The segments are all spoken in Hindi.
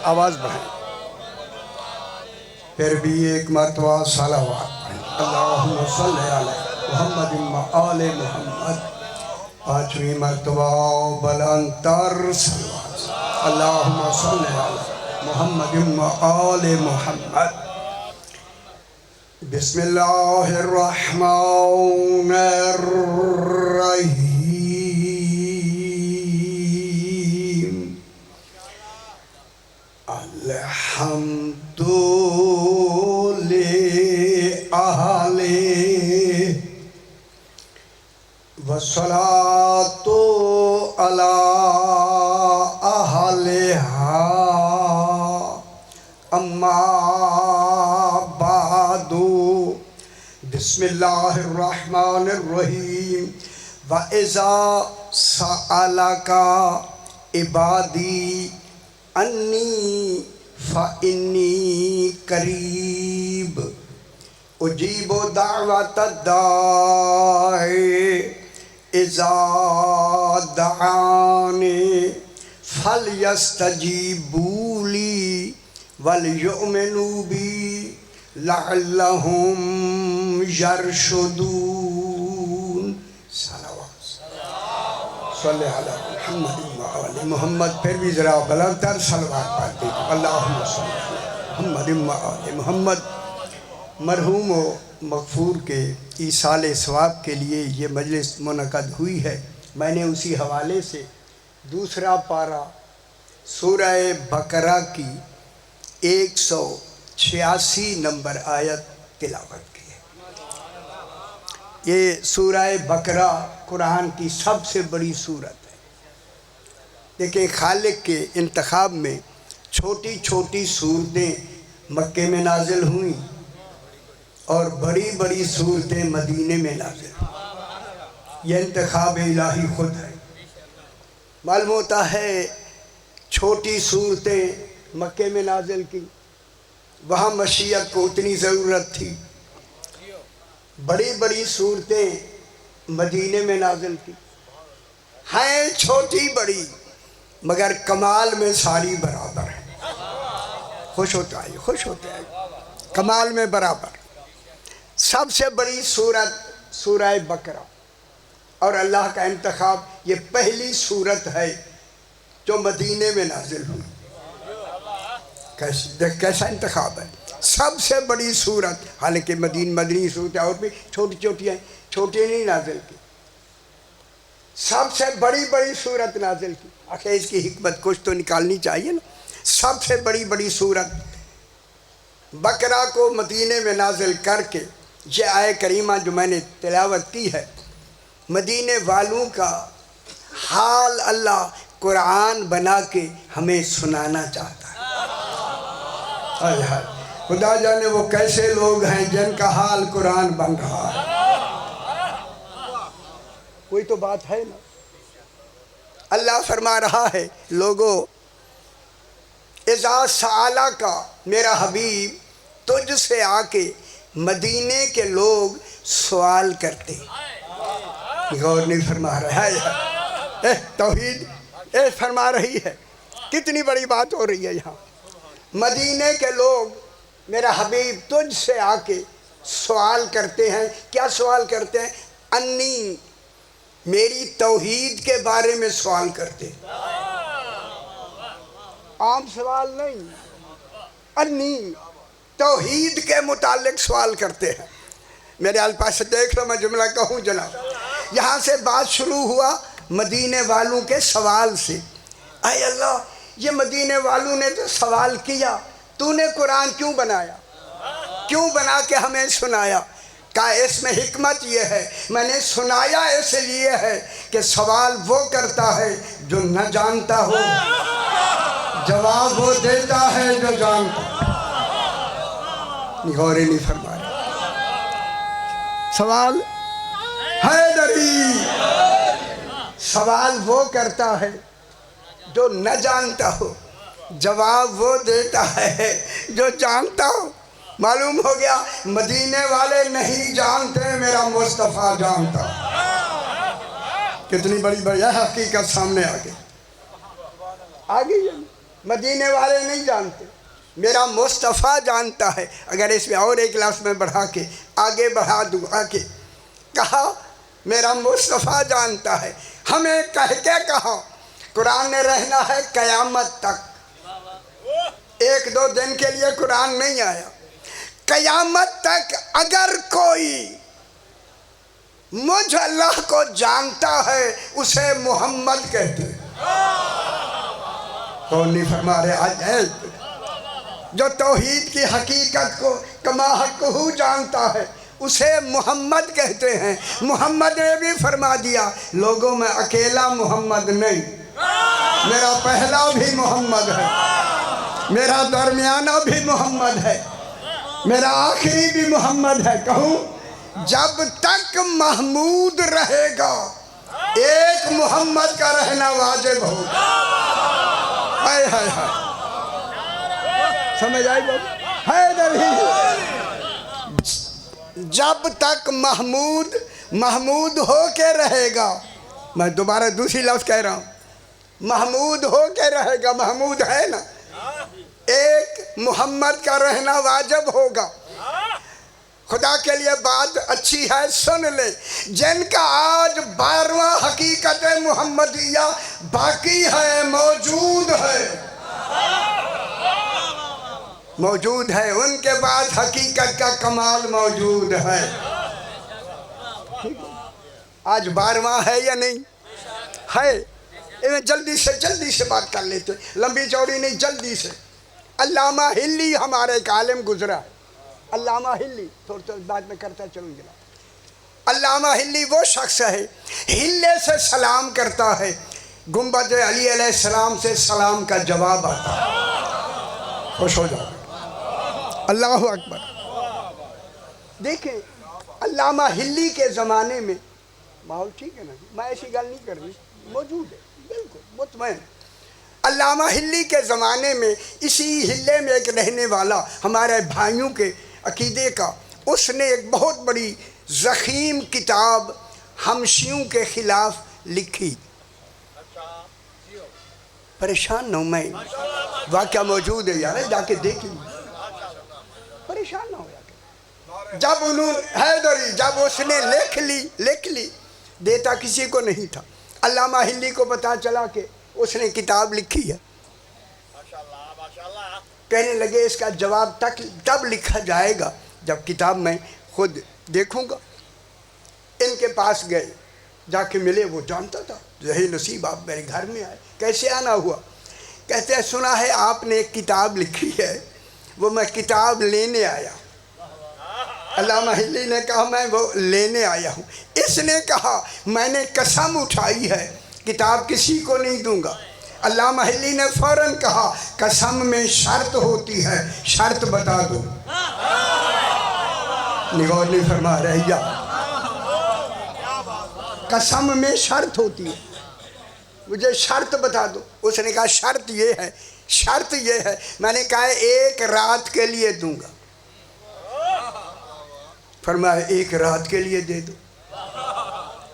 आवाज़ बढ़ाएं, फिर भी एक मरतबा सलावत पढ़ें। अल्लाहुम्मा सल्ली अला मुहम्मद व आले मुहम्मद। पाँचवीं मरतबा बुलंदतर सलावत। अल्लाहुम्मा सल्ली अला मुहम्मद व आले मुहम्मद। बिस्मिल्लाहिर्रहमानिर्रहीम। अल्हम्दुलिल्लाहि वस्सलातु अला अहलिहा अम्मा बादु। बिस्मिल्लाहिर्रहमानिर्रहीम। व इज़ा सअलका इबादी अन्नी फ़इन्नी करीब उजीबु दावत दाई इज़ा दआनी फलयस्तजीबूली वलयुमिनू बी लअल्लहुम यरशुदून। सल्लल्लाहु अलैहि मोहम्मद। फिर भी ज़रा बुलंदतर सलवात पढ़ते। अल्लाहुम्मा सल्ली अला मुहम्मद व आले मुहम्मद। मरहूम व मग़फ़ूर के ईसाल सवाब के लिए ये मजलिस मुनक़द हुई है। मैंने उसी हवाले से दूसरा पारा सूरह बकरा की 186 नंबर आयत तिलावत की है। ये सूरह बकरा कुरान की सबसे बड़ी सूरत है। देखिए, खालिक के इंतखाब में छोटी छोटी सूरतें मक्के में नाजिल हुई और बड़ी बड़ी सूरतें मदीने में नाजिल हुई। यह इंतखाब इलाही खुद है। मालूम होता है छोटी सूरतें मक्के में नाजिल की, वहाँ मशीयत को उतनी ज़रूरत थी। बड़ी बड़ी सूरतें मदीने में नाजिल की, हैं छोटी बड़ी मगर कमाल में सारी बराबर है। खुश होता है, खुश होता है, कमाल में बराबर। सबसे बड़ी सूरत सूरह बकरा और अल्लाह का इंतखाब ये पहली सूरत है जो मदीने में नाजिल हुई। कैसा इंतखाब है। सबसे बड़ी सूरत, हालांकि मदनी सूरतें और भी छोटी छोटी हैं, छोटी नहीं नाजिल की, सबसे बड़ी बड़ी सूरत नाजिल की। आखिर इसकी हिकमत कुछ तो निकालनी चाहिए ना। सबसे बड़ी बड़ी सूरत बकरा को मदीने में नाजिल करके ये आय करीमा जो मैंने तिलावत की है, मदीने वालों का हाल अल्लाह कुरान बना के हमें सुनाना चाहता है। हाय हाय, खुदा जाने वो कैसे लोग हैं जिनका हाल कुरान बन रहा है। कोई तो बात है ना। अल्लाह फरमा रहा है, लोगों, इज़ा सआला का मेरा हबीब तुझसे आके मदीने के लोग सवाल करते। गौर नहीं फरमा रहा है। तौहीद फरमा रही है। कितनी बड़ी बात हो रही है यहाँ। मदीने के लोग मेरा हबीब तुझसे आके सवाल करते हैं। क्या सवाल करते हैं? अन्नी, मेरी तौहीद के बारे में सवाल करते। आम सवाल नहीं, अन्नी तौहीद के मुतालिक सवाल करते हैं। मेरे अल्फाज से देख लो, मैं जुमला कहूँ जनाब। यहाँ से बात शुरू हुआ मदीने वालों के सवाल से। आए अल्लाह, ये मदीने वालों ने तो सवाल किया, तूने कुरान क्यों बनाया, क्यों बना के हमें सुनाया? का इसमें हिकमत ये है, मैंने सुनाया इसलिए है कि सवाल वो करता है जो न जानता हो, जवाब वो देता है जो जानता। गौर नहीं फरमा रहे। सवाल हैदरी, सवाल वो करता है जो न जानता हो, जवाब वो देता है जो जानता हो। मालूम हो गया मदीने वाले नहीं जानते, मेरा मुस्तफ़ा जानता। कितनी बड़ी बड़ी हकीकत सामने आ गई। मदीने वाले नहीं जानते, मेरा मुस्तफ़ा जानता है। अगर इसमें और एक क्लास में बढ़ा के आगे बढ़ा दूँ आके कहा मेरा मुस्तफ़ा जानता है, हमें कह के कहा कुरान ने रहना है क़यामत तक। एक दो दिन के लिए कुरान नहीं आया, क़यामत तक अगर कोई मुझ अल्लाह को जानता है उसे मोहम्मद कहते हैं। कौन नहीं फरमा रहे आज है जो तौहीद की हकीकत को कमा हक़हू जानता है उसे मोहम्मद कहते हैं। मोहम्मद ने भी फरमा दिया लोगों में अकेला मोहम्मद नहीं, मेरा पहला भी मोहम्मद है, मेरा दरमियाना भी मोहम्मद है, मेरा आखिरी भी मोहम्मद है। कहूँ जब तक महमूद रहेगा एक मोहम्मद का रहना वाजिब होगा। हाय हाय हाय, समझ आई बाबू? है जब तक महमूद हो के रहेगा, मैं दोबारा दूसरी लफ्ज़ कह रहा हूँ, महमूद हो के रहेगा, महमूद है ना, एक मोहम्मद का रहना वाजिब होगा। खुदा के लिए बात अच्छी है, सुन ले। जिनका आज 12वां हकीकत मुहम्मदिया बाकी है, मौजूद है, उनके बाद हकीकत का कमाल मौजूद है। आज 12वां है या नहीं है? इन्हें जल्दी से बात कर लेते, लंबी चौड़ी नहीं, जल्दी से। अल्लामा हिल्ली हमारे एक आलिम गुजरा है, अल्लामा हिल्ली, थोड़ी बात में करता चलूँगा। अल्लामा हिल्ली वो शख्स है, हिल्ले से सलाम करता है, गुंबद अली अलैहिस्सलाम से सलाम का जवाब आता है, खुश हो जाओ। अल्लाह अकबर। देखें अल्लामा हिल्ली के ज़माने में माहौल ठीक है ना, मैं ऐसी गल नहीं कर रही, मौजूद है बिल्कुल मुतमईन। अल्लामा हिल्ली के ज़माने में इसी हिल्ले में एक रहने वाला हमारे भाइयों के अकीदे का, उसने एक बहुत बड़ी ज़ख़ीम किताब हमशियों के ख़िलाफ़ लिखी। परेशान न हो, मैं वाक़या मौजूद है यार, जाके देख लीजिए, परेशान ना हो जाके। जब उन्होंने हैदरी जब उसने लिख ली देता किसी को नहीं था। अल्लामा हिल्ली को पता चला कि उसने किताब लिखी है, कहने लगे इसका जवाब तब लिखा जाएगा जब किताब मैं खुद देखूंगा। इनके पास गए, जाके मिले, वो जानता था, यही नसीब आप मेरे घर में आए, कैसे आना हुआ? कहते हैं सुना है आपने एक किताब लिखी है, वो मैं किताब लेने आया। अल्लामा हिल्ली ने कहा मैं वो लेने आया हूँ। इसने कहा मैंने कसम उठाई है किताब किसी को नहीं दूंगा। अल्लामा हिल्ली ने फ़ौरन कहा कसम में शर्त होती है, शर्त बता दो। निगौर नहीं फरमा रहे या कसम में शर्त होती है, मुझे शर्त बता दो। उसने कहा शर्त ये है। मैंने कहा एक रात के लिए दूंगा। फरमाया एक रात के लिए दे दो।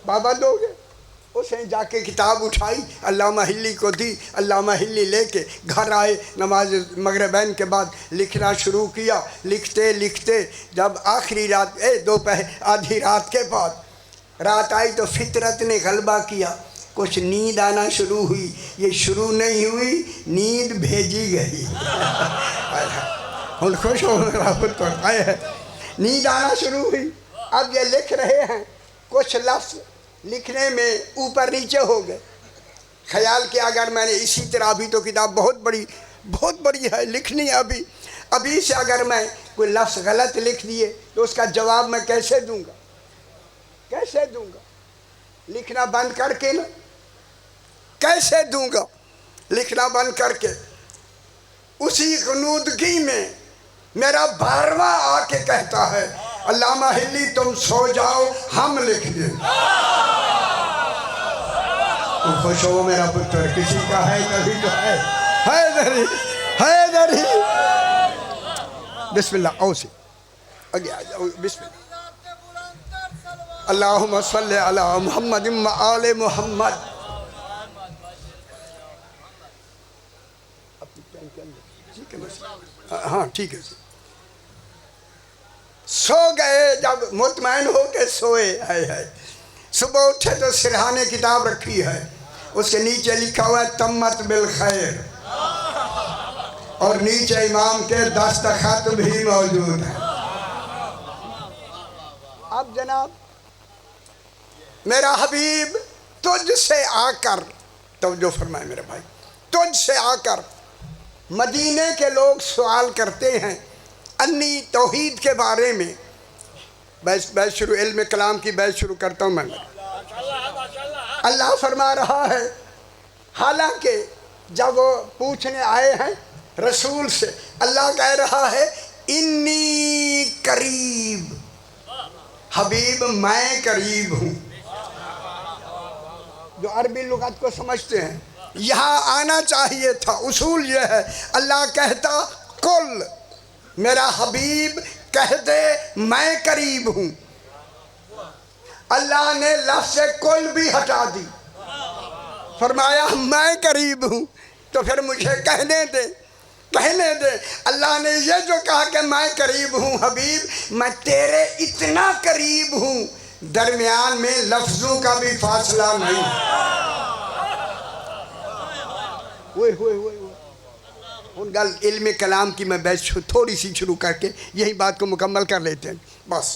बाबा दोगे? उसने जाके किताब उठाई, अल्लामा हिल्ली को दी। अल्लामा हिल्ली लेके घर आए, नमाज मगरिबैन के बाद लिखना शुरू किया। लिखते लिखते जब आखिरी रात दोपहर आधी रात के बाद रात आई तो फितरत ने गलबा किया, कुछ नींद आना शुरू हुई। ये शुरू नहीं हुई, नींद भेजी गई। हम खुश हो गए, नींद आना शुरू हुई। अब ये लिख रहे हैं, कुछ लफ्ज़ लिखने में ऊपर नीचे हो गए। ख्याल किया अगर मैंने इसी तरह, अभी तो किताब बहुत बड़ी है लिखनी, अभी से अगर मैं कोई लफ्ज़ गलत लिख दिए तो उसका जवाब मैं कैसे दूंगा? लिखना बंद करके ना, कैसे दूंगा? लिखना बंद करके उसी ग़ुनूदगी में मेरा 12वां आके कहता है अल्लामा हिल्ली तुम सो जाओ, हम लिख दें। तुम खुश हो मेरा पुत्र, किसी का है तभी तो है। हैदरी बिस्मिल्लाह, आओ से आगे आ जाओ, बिस्मिल्लाह। अल्लाहुम्मा सल्ली अला मुहम्मद व आले मुहम्मद। हाँ ठीक है। सो गए, जब मुतमैन हो के सोए, है सुबह उठे तो सिरहाने किताब रखी है, उसके नीचे लिखा हुआ है तम्मत बिल खैर, और नीचे इमाम के दस्तखत भी मौजूद है। अब जनाब मेरा हबीब तुझसे आकर, तो जो फरमाए मेरे भाई, तुझसे आकर मदीने के लोग सवाल करते हैं अन्नी तौहीद के बारे में। बैस शुरू इल्म कलाम की बैस शुरू करता हूँ मैं। अल्लाह फरमा रहा है, हालांकि जब वो पूछने आए हैं रसूल से, अल्लाह कह रहा है इन्नी करीब, हबीब मैं करीब हूँ। जो अरबी लुगत को समझते हैं, यहाँ आना चाहिए था। उसूल यह है, अल्लाह कहता कुल, मेरा हबीब कह दे मैं करीब हूँ। अल्लाह ने लफ्ज़ कुल भी हटा दी, फरमाया मैं करीब हूँ। तो फिर मुझे कहने दे, कहने दे। अल्लाह ने ये जो कहा कि मैं करीब हूँ हबीब, मैं तेरे इतना करीब हूँ, दरमियान में लफ्ज़ों का भी फासला नहीं। उन गल इल्म कलाम की मैं बैच थोड़ी सी शुरू करके यही बात को मुकम्मल कर लेते हैं बस।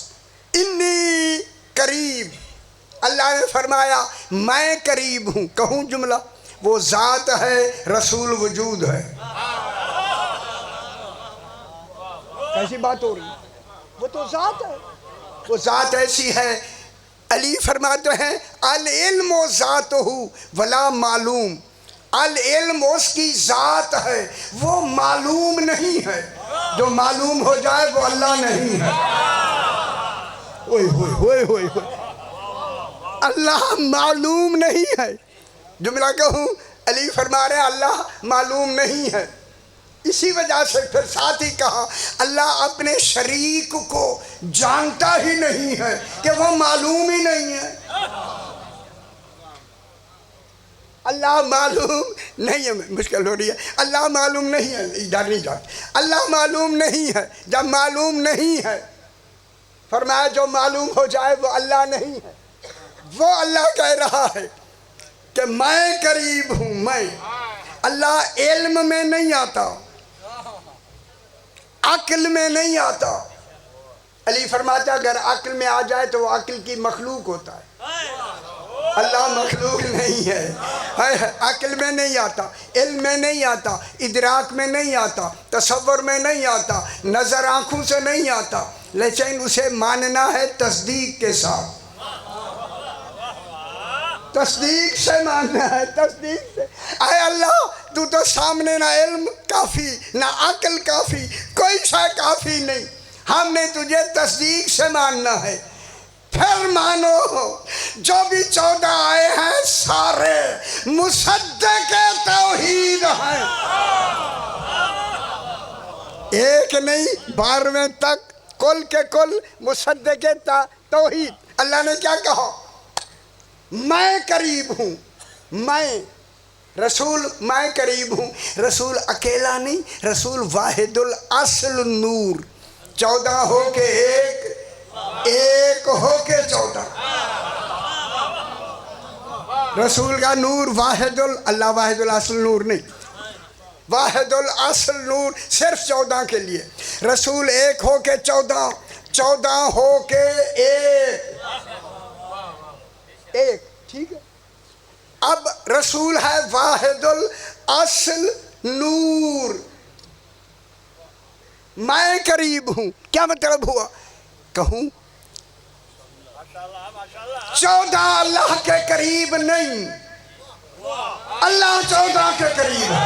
इन्नी करीब, अल्लाह ने फरमाया मैं करीब हूँ। कहूँ जुमला, वो ज़ात है, रसूल वजूद है। कैसी बात हो रही है? वो तो ज़ात है, वो ज़ात ऐसी है। अली फरमाते हैं अल इल्म ज़ातहू वला मालूम, अल इल्म उसकी ज़ात है, वो मालूम नहीं है। जो मालूम हो जाए वो अल्लाह नहीं है। ओए होए होए होए होए, अल्लाह मालूम नहीं है। जुमला कहूँ, अली फरमा रहे अल्लाह मालूम नहीं है। इसी वजह से फिर साथ ही कहा अल्लाह अपने शरीक को जानता ही नहीं है कि वो मालूम ही नहीं है। अल्लाह मालूम नहीं है, मुश्किल हो रही है। अल्लाह मालूम नहीं है, इधर नहीं जाते। अल्लाह मालूम नहीं है, जब मालूम नहीं है फरमाया जो मालूम हो जाए वो अल्लाह नहीं है। वो अल्लाह कह रहा है कि मैं करीब हूँ। मैं अल्लाह इल्म में नहीं आता, अक्ल में नहीं आता। अली फरमाता अगर अक्ल में आ जाए तो वो अक्ल की मखलूक होता है, अल्लाह मखलूक नहीं है। अक्ल में नहीं आता, इल्म में नहीं आता, इदराक में नहीं आता, तसव्वुर में नहीं आता, नज़र आँखों से नहीं आता, लेकिन उसे मानना है तस्दीक के साथ। तस्दीक से मानना है, तस्दीक से। आए अल्लाह तू तो सामने ना इल्म काफ़ी ना अक्ल काफ़ी, कोई शय काफ़ी नहीं, हमने तुझे तस्दीक से मानना है। फिर मानो जो भी 14 आए हैं सारे मुसद्दिक़ तौहीद हैं। एक नहीं 12वें तक कुल के कुल मुसद्दिक़ तौहीद। अल्लाह ने क्या कहा? मैं करीब हूँ, मैं रसूल, मैं करीब हूँ। रसूल अकेला नहीं, रसूल वाहिदुल असल नूर। 14 हो के एक, एक हो के 14। रसूल का नूर वाहिदुल, अल्लाह वाहिदुल असल नूर नहीं, वाहिदुल असल नूर सिर्फ 14 के लिए। रसूल एक हो के 14, 14 हो के एक, एक, ठीक है। अब रसूल है वाहिदुल असल नूर। मैं करीब हूँ, क्या मतलब हुआ? कहूँ 14 अल्लाह के करीब नहीं, अल्लाह 14 के करीब है।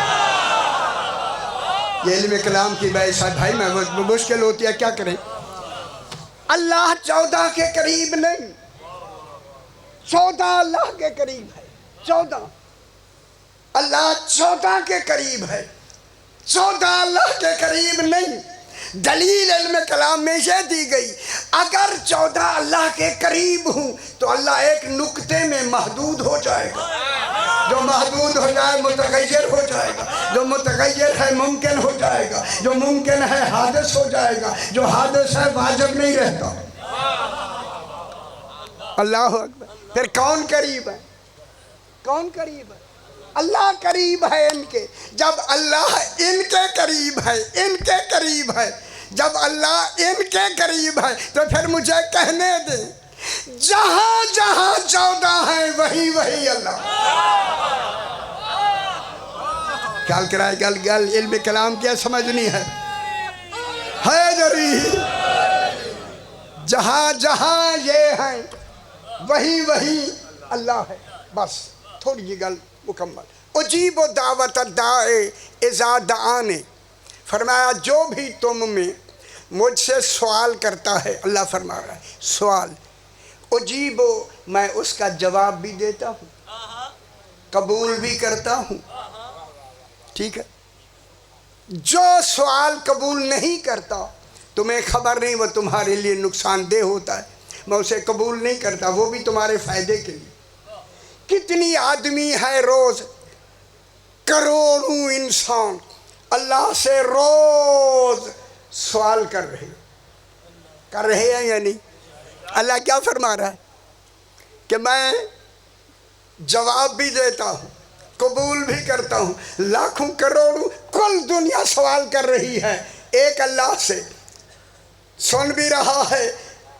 ये इल्म कलाम की वजह से भाई मैं मुश्किल होती है, क्या करें। अल्लाह 14 के करीब नहीं, 14 अल्लाह के करीब है। 14 अल्लाह 14 के करीब है, 14 अल्लाह के करीब नहीं। दलील इल्म कलाम में यह दी गई अगर 14 अल्लाह के करीब हूँ तो अल्लाह एक नुक्ते में महदूद हो जाएगा। जो महदूद हो जाए मुतगय्यर हो जाएगा, जो मुतगय्यर है मुमकिन हो जाएगा, जो मुमकिन है हादिस हो जाएगा, जो हादिस है वाजिब नहीं रहता। अल्लाह अकबर। फिर कौन करीब है? कौन करीब है? अल्लाह करीब है इनके। जब अल्लाह इनके करीब है, इनके करीब है, जब अल्लाह इनके करीब है तो फिर मुझे कहने दे, जहां जहां 14 है वही वही अल्लाह। ख्याल कराए गल गल इल्म कलाम क्या समझनी है जरी। जहां जहां ये है वही वही अल्लाह है। बस थोड़ी जी गल मुकम्मल। उजीब दावत दाए इज़ा दाआने, फरमाया जो भी तुम में मुझसे सवाल करता है, अल्लाह फरमा रहा है सवाल, उजीब मैं उसका जवाब भी देता हूँ, कबूल भी करता हूँ। ठीक है, जो सवाल कबूल नहीं करता तुम्हें खबर नहीं, वो तुम्हारे लिए नुकसानदेह होता है, मैं उसे कबूल नहीं करता, वो भी तुम्हारे फ़ायदे के लिए। कितनी आदमी है रोज़, करोड़ों इंसान अल्लाह से रोज़ सवाल कर रहे हैं या नहीं? अल्लाह क्या फरमा रहा है कि मैं जवाब भी देता हूँ, कबूल भी करता हूँ। लाखों करोड़ों कुल दुनिया सवाल कर रही है एक अल्लाह से, सुन भी रहा है,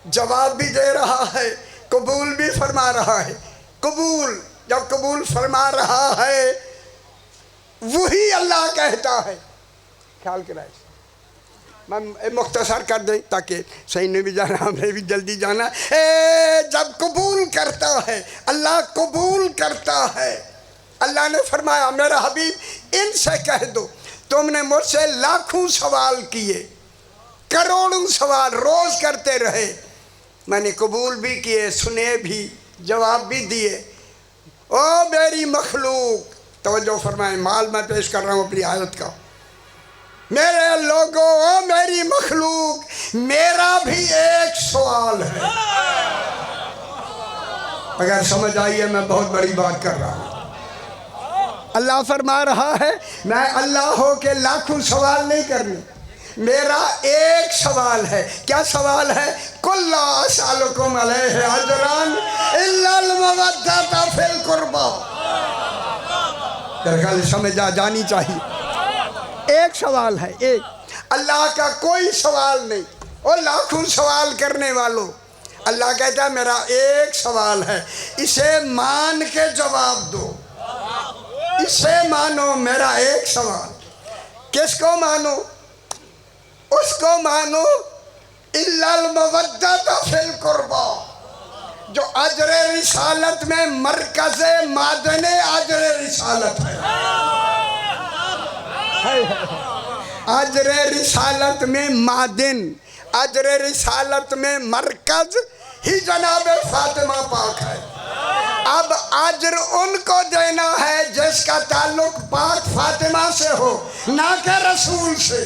जवाब भी दे रहा है, कबूल भी फरमा रहा है। कबूल जब कबूल फरमा रहा है वही अल्लाह कहता है। ख्याल कराए, मैं मुख्तसर कर दें ताकि सही ने भी जाना, हमने भी जल्दी जाना। जब कबूल करता है अल्लाह, कबूल करता है, अल्लाह ने फरमाया मेरा हबीब इनसे कह दो तुमने मुझसे लाखों सवाल किए, करोड़ों सवाल रोज़ करते रहे, मैंने कबूल भी किए, सुने भी, जवाब भी दिए। ओ मेरी मखलूक, तवज्जो फरमाएं, माल मैं पेश कर रहा हूँ अपनी आयत का। मेरे लोगों, ओ मेरी मखलूक, मेरा भी एक सवाल है। अगर समझ आइए मैं बहुत बड़ी बात कर रहा हूँ। अल्लाह फरमा रहा है मैं अल्लाह हो के लाखों सवाल नहीं करने, मेरा एक सवाल है। क्या सवाल है? कुल्ला असअलुकुम अलैहि अजरन इल्लल मवद्दता फिल कुर्बा। दरगाह समझ जानी चाहिए। एक सवाल है, एक। अल्लाह का कोई सवाल नहीं। और लाखों सवाल करने वालों, अल्लाह कहता है मेरा एक सवाल है, इसे मान के जवाब दो, इसे मानो। मेरा एक सवाल, किसको मानो? उसको मानो इल्लल मवद्दता फिल कुर्बा, जो अजरे रिसालत में मरकज़े मादने अजरे रिसालत है। अजरे रिसालत में मादिन, अजरे रिसालत में मरकज़ ही जनाब फातिमा पाक है। अब अजर उनको देना है जिसका ताल्लुक पाक फातिमा से हो, ना कि रसूल से।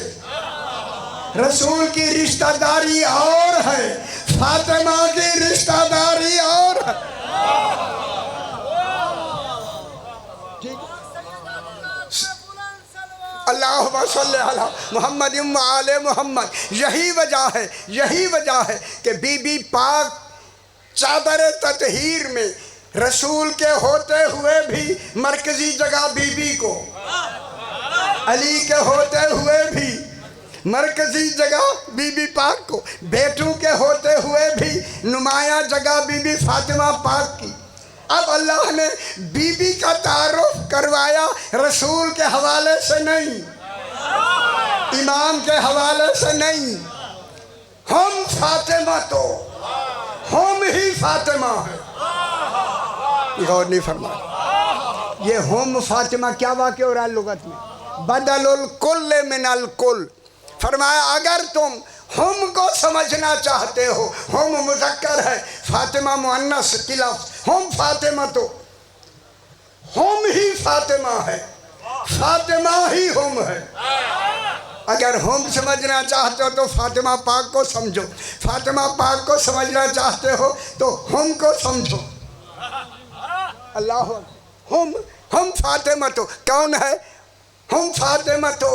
रसूल की रिश्तेदारी और है, फातिमा की रिश्तेदारी और है। अल्लाहुम्मा सल्ली अला मुहम्मद व आले मुहम्मद। यही वजह है, यही वजह है कि बीबी पाक चादर ततहीर में रसूल के होते हुए भी मरकजी जगह बीबी को, अली के होते हुए भी मरकजी जगह बीबी पाक को, बेटों के होते हुए भी नुमाया जगह बीबी फातिमा पाक की। अब अल्लाह ने बीबी का तारुफ करवाया रसूल के हवाले से नहीं, इमाम के हवाले से नहीं। हम फातिमा तो हम ही फातिमा है। गौर नहीं फरमाया, ये हम फातिमा क्या वाक़या हो रहा है लुगत में? बदलुल कुल्ल मिनल कुल। फरमाया अगर तुम हम को समझना चाहते हो, हम मुज़क्कर है, फातिमा मुअन्नस की लफ्ज़, हम फातिमा तो हम ही फातिमा है, फातिमा ही हम है। अगर हम समझना चाहते हो तो फातिमा पाक को समझो, फातिमा पाक को समझना चाहते हो तो हम को समझो। अल्लाह हम हम फातिमा तो कौन है? हम फातिमा तो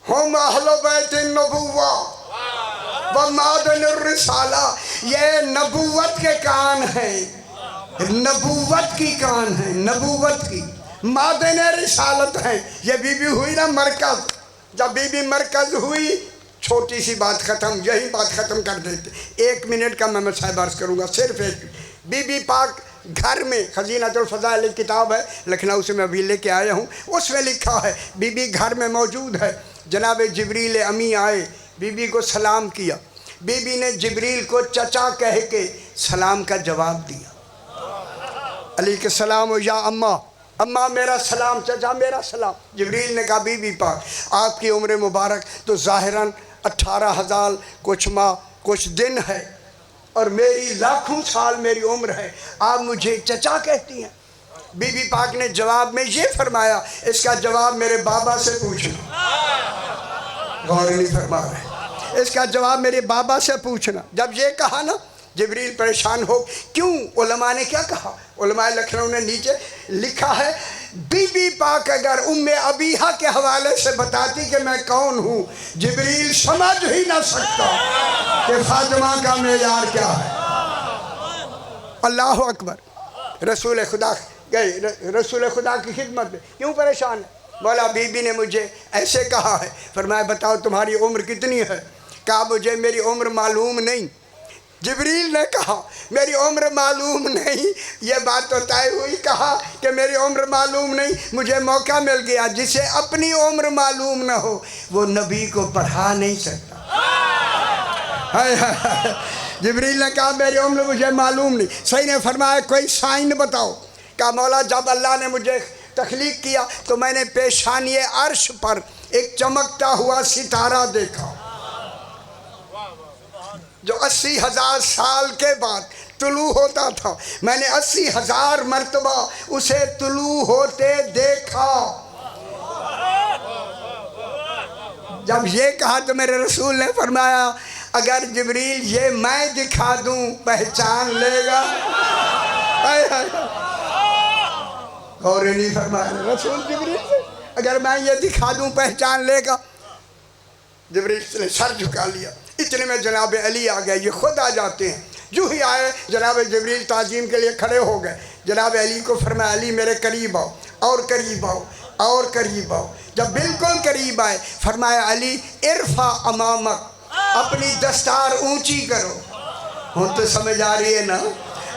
हम अहले बैत नबुव्वा व मादन रिसाला। ये नबूवत के कान है, नबूवत की कान है, नबूवत की मादन रिसालत है। ये बीबी हुई ना मरकज, जब बीबी मरकज हुई छोटी सी बात ख़त्म, यही बात ख़त्म कर देते। 1 मिनट का मैं मसला अर्ज़ करूँगा, सिर्फ एक। बीबी पाक घर में, खजीनतुल फ़ज़ाइल किताब है लखनऊ से मैं अभी लेके आया हूँ, उसमें लिखा है बीबी घर में मौजूद है। जनाब जिब्रील अमी आए, बीबी को सलाम किया। बीबी ने जिब्रील को चचा कह के सलाम का जवाब दिया। अली के सलाम या अम्मा, अम्मा मेरा सलाम, चचा मेरा सलाम। जिब्रील ने कहा बीबी पाक आपकी उम्र मुबारक तो ज़ाहिरन 18,000 कुछ माह कुछ दिन है और मेरी लाखों साल मेरी उम्र है, आप मुझे चचा कहती हैं। बीबी पाक ने जवाब में ये फरमाया, इसका जवाब मेरे बाबा से पूछना। गौर नहीं फरमा रहे, इसका जवाब मेरे बाबा से पूछना। जब ये कहा ना जिब्रील परेशान हो, क्यों? उलमा ने क्या कहा? उलमा लखनऊ ने नीचे लिखा है बीबी पाक अगर उम्मे अबीहा के हवाले से बताती कि मैं कौन हूँ, जिब्रील समझ ही ना सकता कि फातिमा का मेयार क्या है। अल्लाह अकबर। रसूल खुदा गए, रसूल खुदा की खिदमत में क्यों परेशान है? बोला बीबी ने मुझे ऐसे कहा है। फरमाया बताओ तुम्हारी उम्र कितनी है? कहा मुझे मेरी उम्र मालूम नहीं। जिब्रील ने कहा मेरी उम्र मालूम नहीं, ये बात तो तय हुई। कहा कि मेरी उम्र मालूम नहीं, मुझे मौका मिल गया। जिसे अपनी उम्र मालूम ना हो वो नबी को पढ़ा नहीं सकता। हाय हाय। जिब्रील ने कहा मेरी उम्र मुझे मालूम नहीं। सही ने फरमाया कोई साइन बताओ। कहा मौला जब अल्लाह ने मुझे तख्लीक किया तो मैंने पेशानी अर्श पर एक चमकता हुआ सितारा देखा जो 80,000 साल के बाद तुलू होता था। मैंने 80,000 मर्तबा उसे तुलू होते देखा। जब ये कहा तो मेरे रसूल ने फरमाया अगर जिब्रील ये मैं दिखा दूं पहचान लेगा। और नहीं फरमाया रसूल जिब्रील से, अगर मैं ये दिखा दूं पहचान लेगा। जिब्रील ने सर झुका लिया। इतने में जनाब अली आ गए, ये खुद आ जाते हैं। जो ही आए जनाब जिब्रील ताजीम के लिए खड़े हो गए। जनाब अली को फरमाया अली मेरे करीब आओ, और करीब आओ, और करीब आओ। जब बिल्कुल करीब आए फरमाया अली इरफा अमामक, अपनी दस्तार ऊंची करो। हम तो समझ आ रही है ना,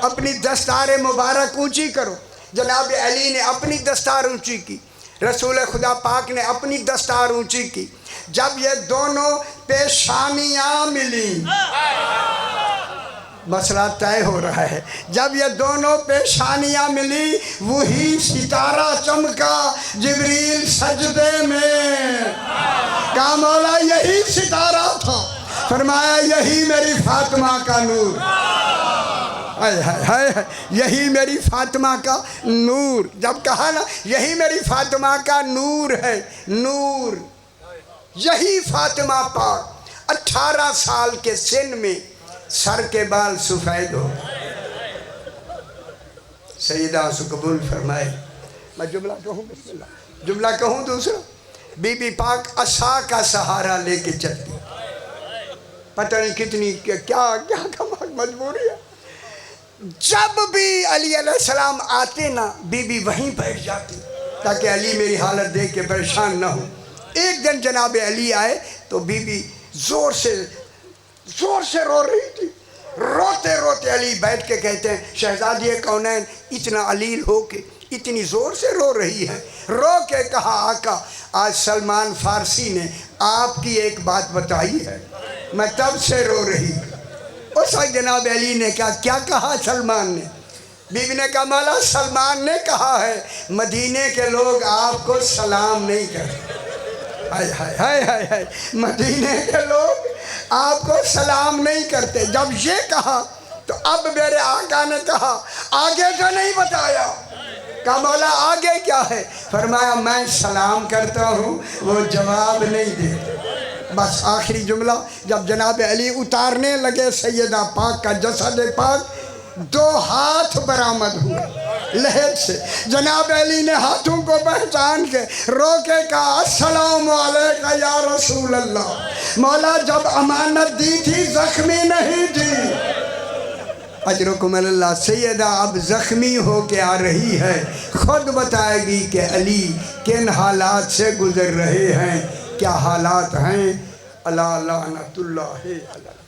अपनी दस्तार मुबारक ऊंची करो। जनाब अली ने अपनी दस्तार ऊंची की, रसूल खुदा पाक ने अपनी दस्तार ऊंची की। जब ये दोनों पेशानियाँ मिली, मसला तय हो रहा है। जब ये दोनों पेशानियाँ मिली वही सितारा चमका जिब्रील सजदे में। कहा मौला यही सितारा था। फरमाया यही मेरी फातिमा का नूर। हाय हाय हाय, यही मेरी फातिमा का नूर। जब कहा ना यही मेरी फातिमा का नूर है, नूर यही फातिमा पाक 18 साल के सिन में सर के बाल सफ़ेद हो। सईदा से कबूल फरमाए। मैं जुमला कहूँ, बिस्मिल्लाह जुमला कहूँ दूसरा। बीबी पाक असा का सहारा लेके चलती, पता नहीं कितनी क्या क्या मजबूरी है। जब भी अली अलैहिस्सलाम आते ना बीबी वहीं बैठ जाती ताकि अली मेरी हालत देख के परेशान ना हो। एक दिन जनाब अली आए तो बीबी जोर से रो रही थी। रोते रोते अली बैठ के कहते हैं शहजादी कौनैन इतना अलील हो के इतनी ज़ोर से रो रही है। रो के कहा आका आज सलमान फारसी ने आपकी एक बात बताई है, मैं तब से रो रही। उस वक्त जनाब अली ने क्या कहा सलमान ने? बीवी ने कहा मौला सलमान ने कहा है मदीने के लोग आपको सलाम नहीं करते। हाय हाय हाय हाय हाय, मदीने के लोग आपको सलाम नहीं करते। जब ये कहा तो अब मेरे आका ने कहा आगे तो नहीं बताया। कहा मौला आगे क्या है? फरमाया मैं सलाम करता हूँ वो जवाब नहीं देते। बस आखिरी जुमला, जब जनाब अली उतारने लगे सैयदा पाक का जसद पाक, 2 हाथ बरामद हुए। लहर से। जनाब अली ने हाथों को पहचान के रोके कहा अस्सलाम वालेका या रसूल अल्लाह। मौला जब अमानत दी थी जख्मी नहीं थी। अजरकुमुल्लाह सैयदा अब ज़ख्मी हो के आ रही है, खुद बताएगी कि अली किन हालात से गुज़र रहे हैं, क्या हालात हैं। अला लानतुल्लाहि अलैहि।